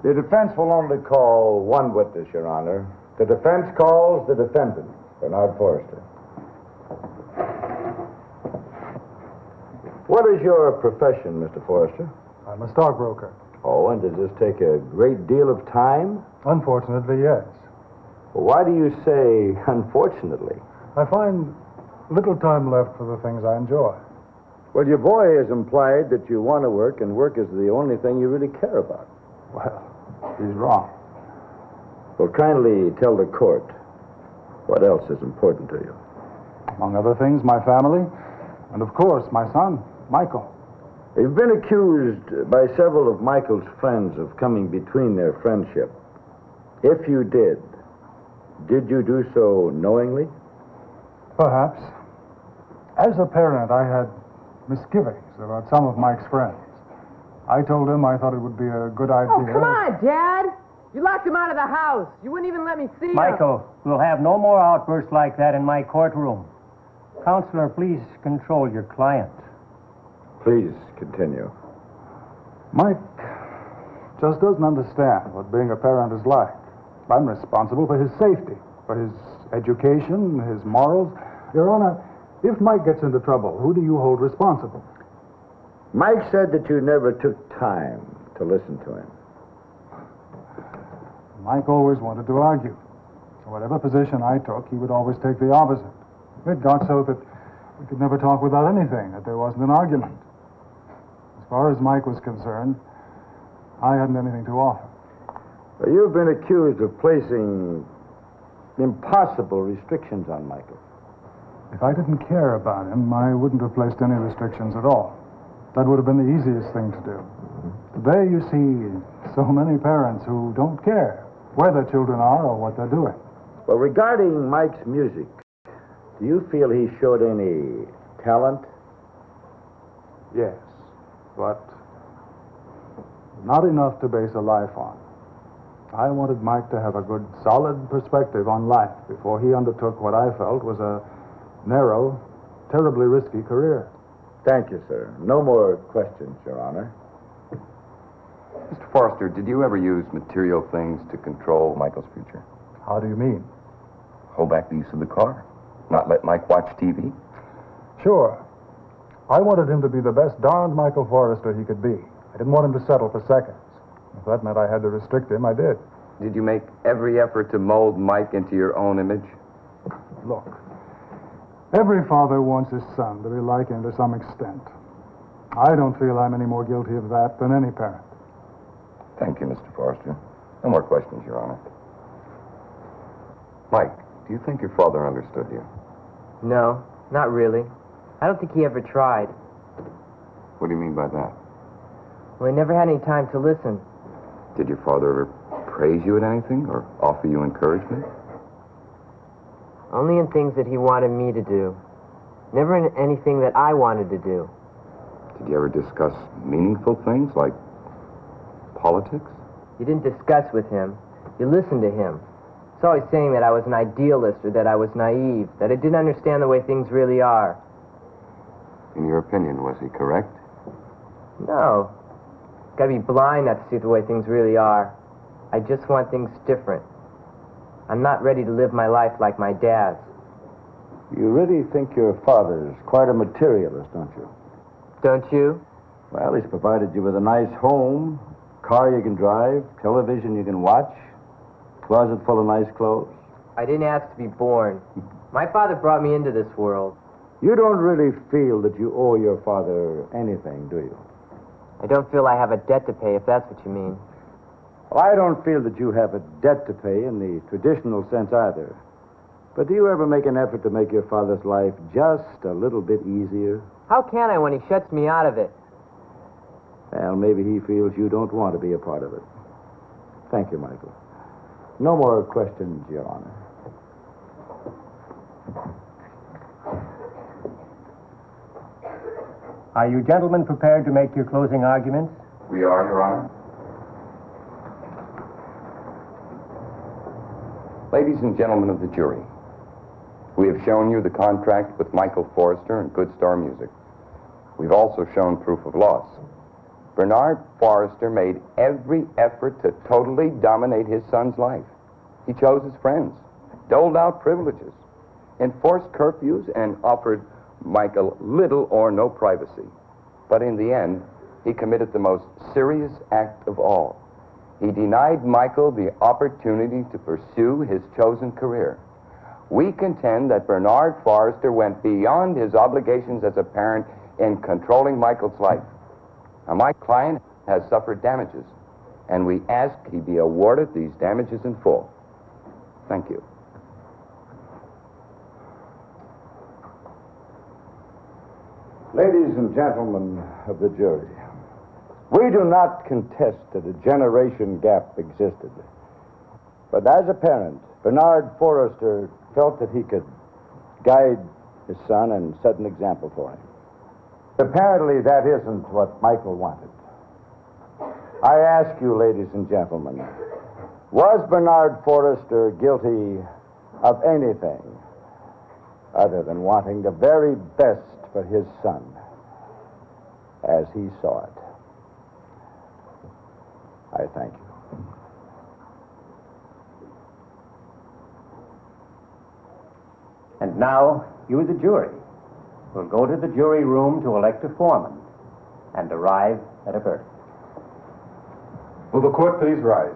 The defense will only call one witness, Your Honor. The defense calls the defendant, Bernard Forrester. What is your profession, Mr. Forrester? I'm a stockbroker. Oh, and does this take a great deal of time? Unfortunately, yes. Well, why do you say unfortunately? I find little time left for the things I enjoy. Well, your boy has implied that you want to work, and work is the only thing you really care about. Well, he's wrong. Well, kindly tell the court what else is important to you. Among other things, my family, and of course, my son, Michael. You've been accused by several of Michael's friends of coming between their friendship. If you did you do so knowingly? Perhaps. As a parent, I had misgivings about some of Mike's friends. I told him I thought it would be a good idea. Oh, come on, Dad! You locked him out of the house. You wouldn't even let me see him. Michael, we'll have no more outbursts like that in my courtroom. Counselor, please control your client. Please continue. Mike just doesn't understand what being a parent is like. I'm responsible for his safety, for his education, his morals. Your Honor, if Mike gets into trouble, who do you hold responsible? Mike said that you never took time to listen to him. Mike always wanted to argue. So whatever position I took, he would always take the opposite. It got so that we could never talk without anything, that there wasn't an argument. As far as Mike was concerned, I hadn't anything to offer. Well, you've been accused of placing impossible restrictions on Michael. If I didn't care about him, I wouldn't have placed any restrictions at all. That would have been the easiest thing to do. Today, you see so many parents who don't care where their children are or what they're doing. Well, regarding Mike's music, do you feel he showed any talent? Yes, but not enough to base a life on. I wanted Mike to have a good, solid perspective on life before he undertook what I felt was a narrow, terribly risky career. Thank you, sir. No more questions, Your Honor. Mr. Forrester, did you ever use material things to control Michael's future? How do you mean? Hold back the use of the car? Not let Mike watch TV? Sure. I wanted him to be the best darned Michael Forrester he could be. I didn't want him to settle for seconds. If that meant I had to restrict him, I did. Did you make every effort to mold Mike into your own image? Look, every father wants his son to be like him to some extent. I don't feel I'm any more guilty of that than any parent. Thank you, Mr. Forrester. No more questions, Your Honor. Mike, do you think your father understood you? No, not really. I don't think he ever tried. What do you mean by that? Well, he never had any time to listen. Did your father ever praise you at anything or offer you encouragement? Only in things that he wanted me to do. Never in anything that I wanted to do. Did you ever discuss meaningful things like politics? You didn't discuss with him. You listened to him. He's always saying that I was an idealist or that I was naive, that I didn't understand the way things really are. In your opinion, was he correct? No. Gotta be blind not to see the way things really are. I just want things different. I'm not ready to live my life like my dad's. You really think your father's quite a materialist, don't you? Don't you? Well, he's provided you with a nice home, car you can drive, television you can watch, closet full of nice clothes. I didn't ask to be born. My father brought me into this world. You don't really feel that you owe your father anything, do you? I don't feel I have a debt to pay, if that's what you mean. Well, I don't feel that you have a debt to pay in the traditional sense either. But do you ever make an effort to make your father's life just a little bit easier? How can I when he shuts me out of it? Well, maybe he feels you don't want to be a part of it. Thank you, Michael. No more questions, Your Honor. Are you gentlemen prepared to make your closing arguments? We are, Your Honor. Ladies and gentlemen of the jury, we have shown you the contract with Michael Forrester and Good Star Music. We've also shown proof of loss. Bernard Forrester made every effort to totally dominate his son's life. He chose his friends, doled out privileges, enforced curfews, and offered Michael little or no privacy. But in the end, he committed the most serious act of all. He denied Michael the opportunity to pursue his chosen career. We contend that Bernard Forrester went beyond his obligations as a parent in controlling Michael's life. Now, my client has suffered damages, and we ask he be awarded these damages in full. Thank you. Ladies and gentlemen of the jury, we do not contest that a generation gap existed. But as a parent, Bernard Forrester felt that he could guide his son and set an example for him. Apparently, that isn't what Michael wanted. I ask you, ladies and gentlemen, was Bernard Forrester guilty of anything other than wanting the very best for his son as he saw it? I thank you. And now, you, the jury, will go to the jury room to elect a foreman and arrive at a verdict. Will the court please rise?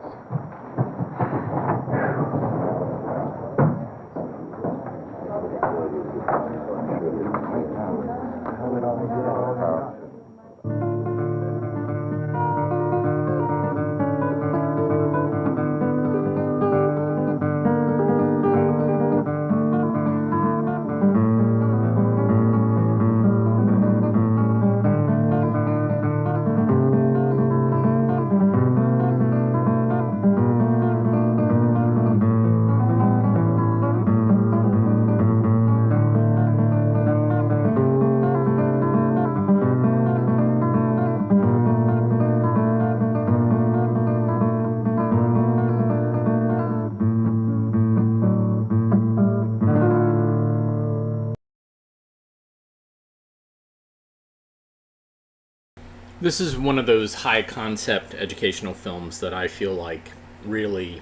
This is one of those high concept educational films that I feel like really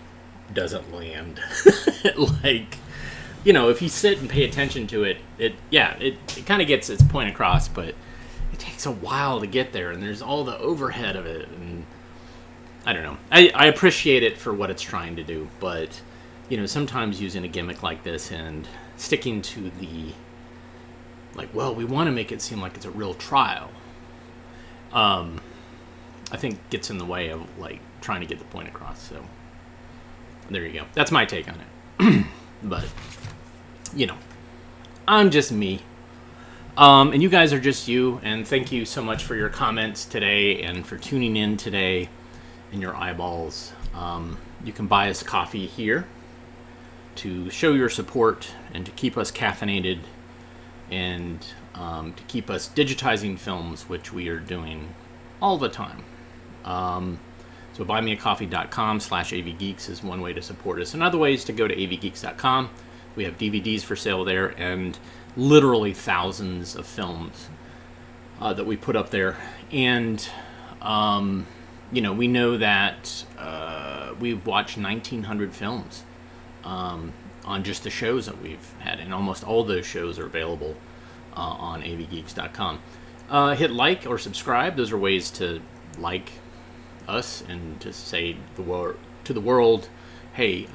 doesn't land. Like, you know, if you sit and pay attention to it, it kind of gets its point across, but it takes a while to get there, and there's all the overhead of it, and I don't know. I appreciate it for what it's trying to do, but, you know, sometimes using a gimmick like this and sticking to the, like, well, we want to make it seem like it's a real trial, I think gets in the way of, like, trying to get the point across. So there you go. That's my take on it. But, you know, I'm just me. And you guys are just you. And thank you so much for your comments today and for tuning in today and your eyeballs. You can buy us coffee here to show your support and to keep us caffeinated and to keep us digitizing films, which we are doing all the time. So buymeacoffee.com/avgeeks is one way to support us. Another way is to go to avgeeks.com. We have DVDs for sale there and literally thousands of films that we put up there. And, we know that we've watched 1,900 films on just the shows that we've had. And almost all those shows are available on avgeeks.com. Hit like or subscribe. Those are ways to like us and to say to the world, hey,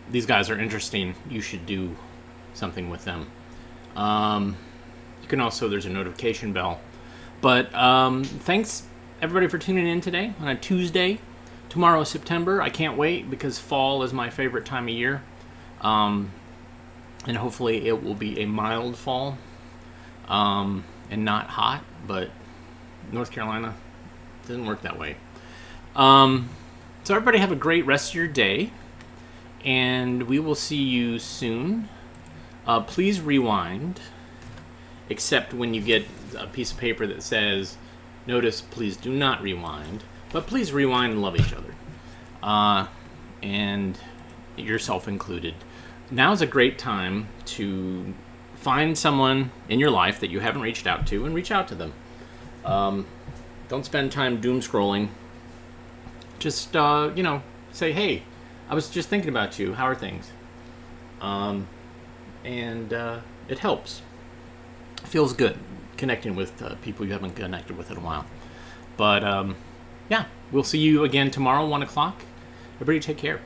these guys are interesting. You should do something with them. You can also, there's a notification bell. But thanks everybody for tuning in today on a Tuesday. Tomorrow is September. I can't wait because fall is my favorite time of year. And hopefully it will be a mild fall and not hot, but North Carolina doesn't work that way. So everybody have a great rest of your day, and we will see you soon. Please rewind, except when you get a piece of paper that says, notice, please do not rewind, but please rewind and love each other, and yourself included. Now's a great time to find someone in your life that you haven't reached out to and reach out to them. Don't spend time doom scrolling. Just, say, hey, I was just thinking about you. How are things? And it helps. It feels good connecting with people you haven't connected with in a while. But, we'll see you again tomorrow, 1 o'clock. Everybody take care.